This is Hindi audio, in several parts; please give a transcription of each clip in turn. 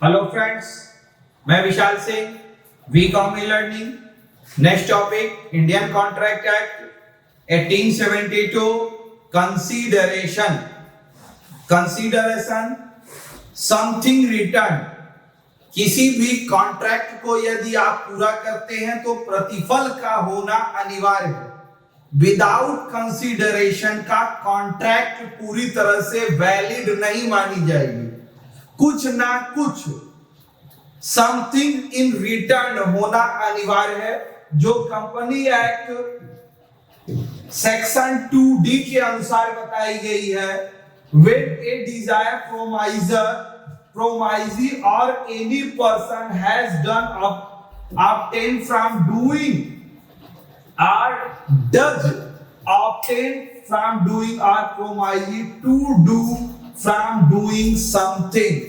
हेलो फ्रेंड्स, मैं Vishal Singh, Vcom e learning. Next topic Indian contract act 1872 consideration. Consideration something return. किसी भी कॉन्ट्रैक्ट को यदि आप पूरा करते हैं तो प्रतिफल का होना अनिवार्य है। विदाउट कंसीडरेशन का कॉन्ट्रैक्ट पूरी तरह से वैलिड नहीं मानी जाएगी। कुछ ना कुछ समथिंग इन रिटर्न होना अनिवार्य है, जो कंपनी एक्ट सेक्शन 2D के अनुसार बताई गई है। When a desire promisee or any person has done obtained from doing or does obtain from doing or promisee to do from doing something,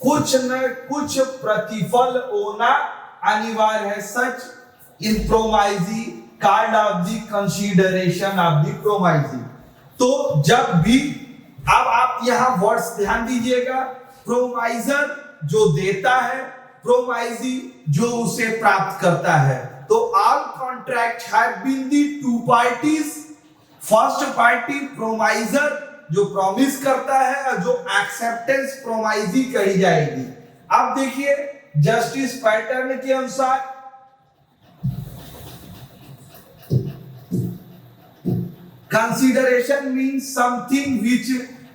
कुछ न कुछ प्रतिफल होना अनिवार्य है। Such in promisee card of the consideration of the promisee. तो जब भी अब आप यहां वर्ड्स ध्यान दीजिएगा। प्रोमाइजर जो देता है, प्रोमाइजी जो उसे प्राप्त करता है। तो all contract have been the two parties. First party promisor जो प्रॉमिस करता है और जो एक्सेप्टेंस प्रोमाइजी कही जाएगी। अब देखिए जस्टिस पैटर्न के अनुसार consideration means something which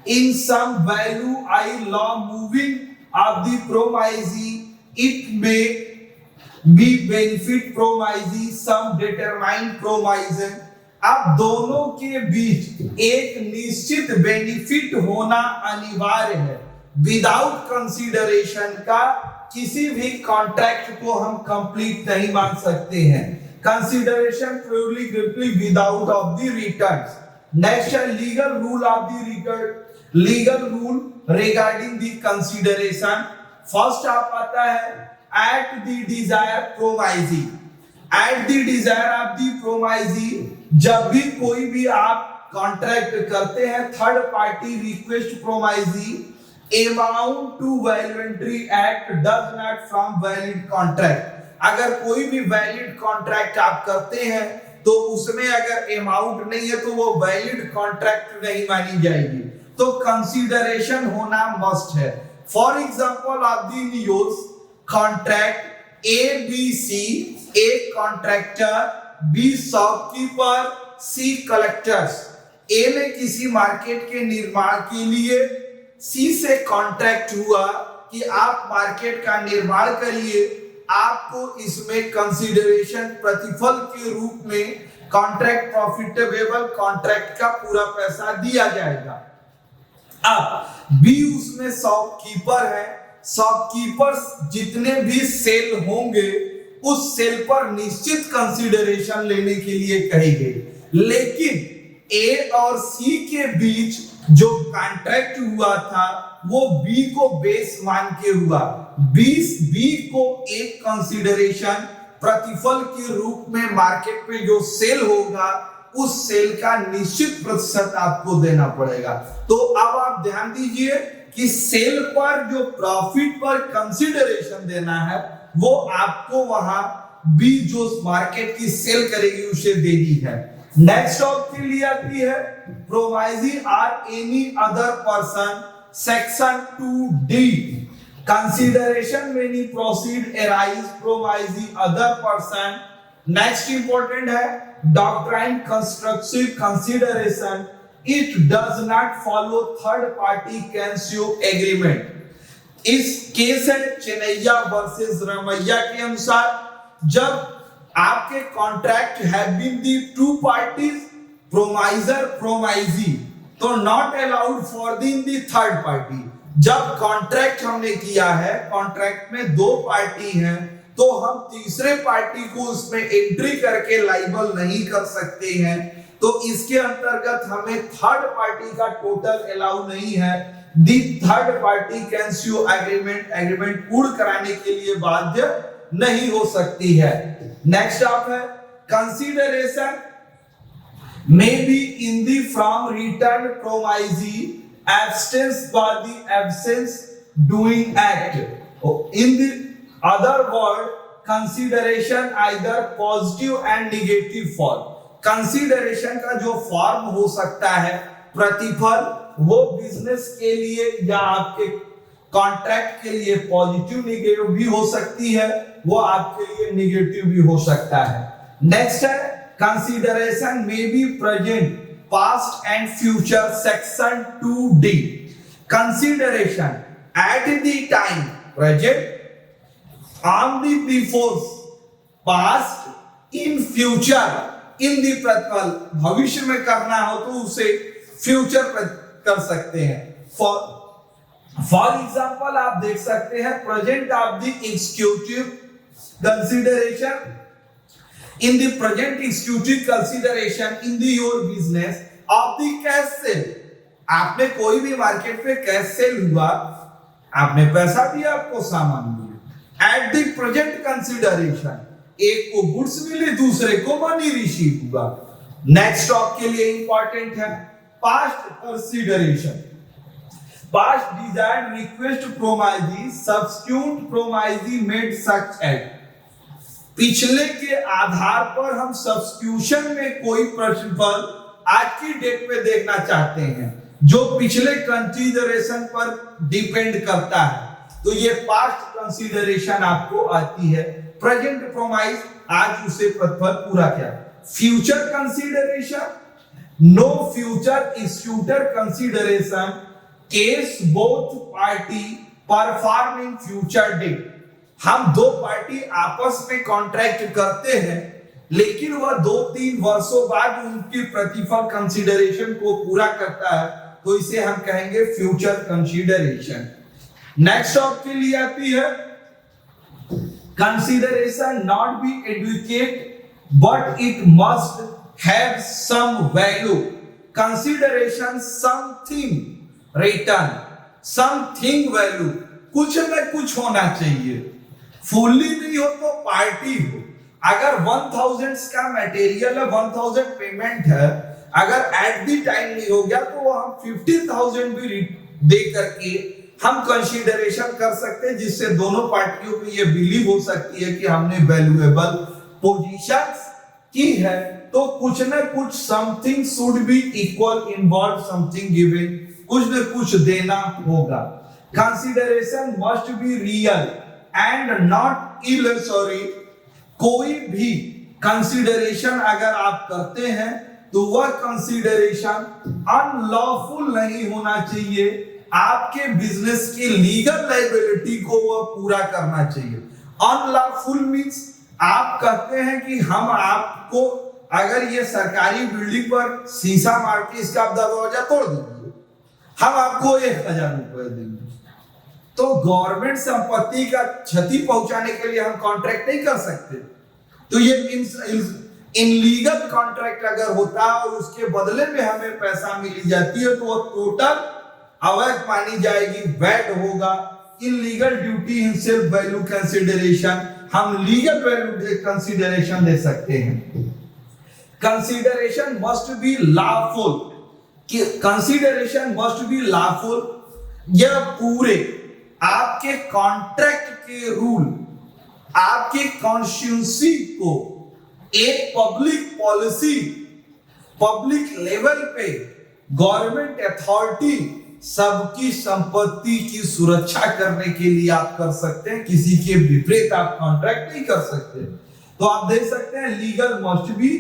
in some value eye law moving of the promisee. It may be benefit promisee some determined promisor. अब दोनों के बीच एक निश्चित बेनिफिट होना अनिवार्य है। विदाउट कंसीडरेशन का किसी भी कॉन्ट्रैक्ट को हम कंप्लीट नहीं मान सकते हैं। कंसीडरेशन प्योरली ग्रिपली without of the returns. Next है legal rule of the return. Legal rule regarding the consideration. First आप आता है at the desire promisee. At the desire of the promisee, जब भी कोई भी आप कॉन्ट्रैक्ट करते हैं, third party request promisee amount to voluntary act does not from valid contract. अगर कोई भी वैलिड कॉन्ट्रैक्ट आप करते हैं तो उसमें अगर अमाउंट नहीं है तो वो वैलिड कॉन्ट्रैक्ट नहीं मानी जाएगी। तो कंसीडरेशन होना मस्ट है। For example of the news contract ABC, A contractor, B shopkeeper, C collectors. A ने किसी मार्केट के निर्माण के लिए C से कॉन्ट्रैक्ट हुआ कि आप मार्केट का निर्माण करिए, आपको इसमें कंसीडरेशन प्रतिफल के रूप में कॉन्ट्रैक्ट प्रॉफिटेबल कॉन्ट्रैक्ट का पूरा पैसा दिया जाएगा। अब B उसमें शॉपकीपर है। शॉपकीपर्स जितने भी सेल होंगे उस सेल पर निश्चित कंसीडरेशन लेने के लिए कही गई। लेकिन A और C के बीच जो कॉन्ट्रैक्ट हुआ था वो B को बेस मान के हुआ। B को एक कंसीडरेशन प्रतिफल के रूप में मार्केट पे जो सेल होगा उस सेल का निश्चित प्रतिशत आपको देना पड़ेगा। तो अब आप ध्यान दीजिए कि सेल पर जो प्रॉफिट पर कंसीडरेशन देना है वो आपको वहां बी जो मार्केट की सेल करेगी उसे देनी है। नेक्स्ट ऑफ के लिए आती है promisee or any other person. Section 2D consideration many proceed arise promisee other person. Next important है doctrine constructive consideration. It does not follow third party कैंसियो एग्रीमेंट। इस केस है चेन्नैया वर्सेस रमैया के अनुसार, जब आपके contract have been the two parties promisor promisee, तो not allowed for the third party. जब कॉन्ट्रैक्ट हमने किया है, कॉन्ट्रैक्ट में दो पार्टी हैं, तो हम तीसरे पार्टी को उसमें एंट्री करके लाइबल नहीं कर सकते हैं। तो इसके अंतर्गत हमें थर्ड पार्टी का टोटल अलाउ नहीं है। दी थर्ड पार्टी कैंसियो एग्रीमेंट पूर्ण कराने के लिए बाध्य नहीं हो सकती है। नेक्स्ट आप है consideration may be in the from return promisee abstains by the absence doing act। In the other word, consideration either positive and negative form. Consideration का जो फॉर्म हो सकता है प्रतिफल, वो बिजनेस के लिए या आपके कॉन्ट्रैक्ट के लिए पॉजिटिव नेगेटिव भी हो सकती है, वो आपके लिए नेगेटिव भी हो सकता है। नेक्स्ट है consideration may be present past and future, section 2D। Consideration at the time present, on the before past, in future in the प्रतिफल, भविष्य में करना हो तो उसे फ्यूचर कर सकते हैं। फॉर एग्जाम्पल आप देख सकते हैं present of the executive consideration, in the present executive consideration in the your business of the cash cell. आपने कोई भी मार्केट पे कैश सेल हुआ, आपने पैसा दिया, आपको सामान मिला। एट द प्रेजेंट कंसीडरेशन, एक को गुड्स मिले, दूसरे को मनी रिसीव हुआ। नेक्स्ट स्टॉक के लिए इंपॉर्टेंट है past consideration, past desired request promisee, substitute promisee made such at. पिछले के आधार पर हम सब्स्टिट्यूशन में कोई प्रतिफल आज की डेट में देखना चाहते हैं जो पिछले कंसीडरेशन पर डिपेंड करता है, तो ये पास्ट कंसीडरेशन आपको आती है। प्रेजेंट प्रोमाइज, आज उसे प्रतिफल पूरा किया। Future consideration, no future executor consideration case both party perform in future date. हम दो पार्टी आपस में कॉन्ट्रैक्ट करते हैं, लेकिन वह 2-3 वर्षों बाद उनकी प्रतिफल कंसीडरेशन को पूरा करता है, तो इसे हम कहेंगे फ्यूचर कंसीडरेशन। नेक्स्ट ऑफ के लिए आती है consideration not be adequate but it must have some value। consideration something return, something value, कुछ न कुछ होना चाहिए, फुल्ली नहीं हो तो पार्टी हो। अगर 1000 का मटेरियल है, 1000 पेमेंट है, अगर एट द टाइम नहीं हो गया तो हम 50,000 भी दे करके हम कंसीडरेशन कर सकते हैं, जिससे दोनों पार्टियों को ये बिलीव हो सकती है कि हमने वैल्यूएबल पोजीशंस की है। तो कुछ न कुछ something should be equal involve something given, कुछ न कुछ देना होगा। Consideration must be real and not illusory. कोई भी कंसीडरेशन अगर आप करते हैं तो वह कंसीडरेशन अनलॉफुल नहीं होना चाहिए, आपके बिजनेस की लीगल लायबिलिटी को वह पूरा करना चाहिए। अनलॉफुल मींस आप कहते हैं कि हम आपको, अगर ये सरकारी बिल्डिंग पर शीशा मार के इसका दरवाजा तोड़ देंगे, हम आपको 1000 रुपए देंगे, तो गवर्नमेंट संपत्ति का क्षति पहुंचाने के लिए हम कॉन्ट्रैक्ट नहीं कर सकते। तो ये इनलीगल कॉन्ट्रैक्ट अगर होता है और उसके बदले में हमें पैसा मिली जाती है, तो वो टोटल अवैध मानी जाएगी, वैट होगा। Illegal duty in self value consideration, हम लीगल वैल्यू कंसीडरेशन दे सकते हैं। Consideration must B lawful, consideration must B lawful, यह पूरे आपके कॉन्ट्रैक्ट के रूल, आपके कॉन्स्टिट्यूंसी को एक पब्लिक पॉलिसी, पब्लिक लेवल पे गवर्नमेंट अथॉरिटी सबकी संपत्ति की सुरक्षा करने के लिए आप कर सकते हैं, किसी के विपरीत आप कॉन्ट्रैक्ट नहीं कर सकते। तो आप देख सकते हैं legal must be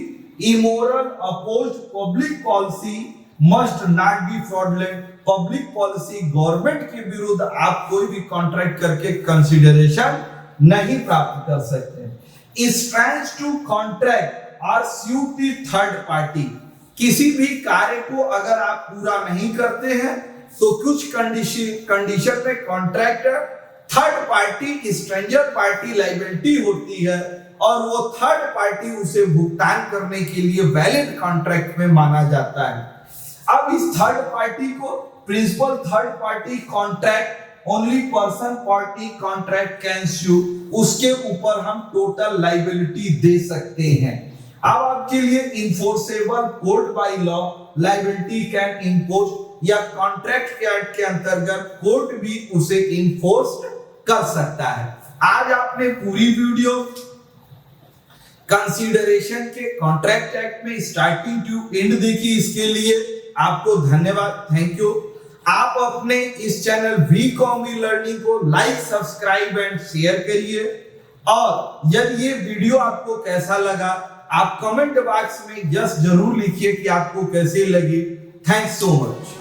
immoral, opposed public policy must not be fraudulent. Public policy government के विरुद्ध आप कोई भी कॉन्ट्रैक्ट करके कंसीडरेशन नहीं प्राप्त कर सकते। स्ट्रेंथ टू कॉन्ट्रैक्ट और सूट द थर्ड पार्टी, किसी भी कार्य को अगर आप पूरा नहीं करते हैं तो कुछ कंडीशन में contract third party, stranger party liability होती है और वो थर्ड पार्टी उसे भुगतान करने के लिए वैलिड कॉन्ट्रैक्ट में माना जाता है। अब इस थर्ड पार्टी को principal third party contract, only person party contract can sue, उसके ऊपर हम टोटल लायबिलिटी दे सकते हैं। अब आपके लिए enforceable court by law liability can impose, या कॉन्ट्रैक्ट के एक्ट के अंतर्गत कोर्ट भी उसे इन्फोर्स कर सकता है। आज आपने पूरी वीडियो कंसीडरेशन के कॉन्ट्रैक्ट एक्ट में स्टार्टिंग टू एंड देखी, इसके लिए आपको धन्यवाद, थैंक यू। आप अपने इस चैनल वी कॉम लर्निंग को लाइक, सब्सक्राइब एंड शेयर करिए, और यदि ये वीडियो आपको कैसा लगा आप कमेंट बॉक्स में यस जरूर लिखिए कि आपको कैसे लगी। Thanks so much.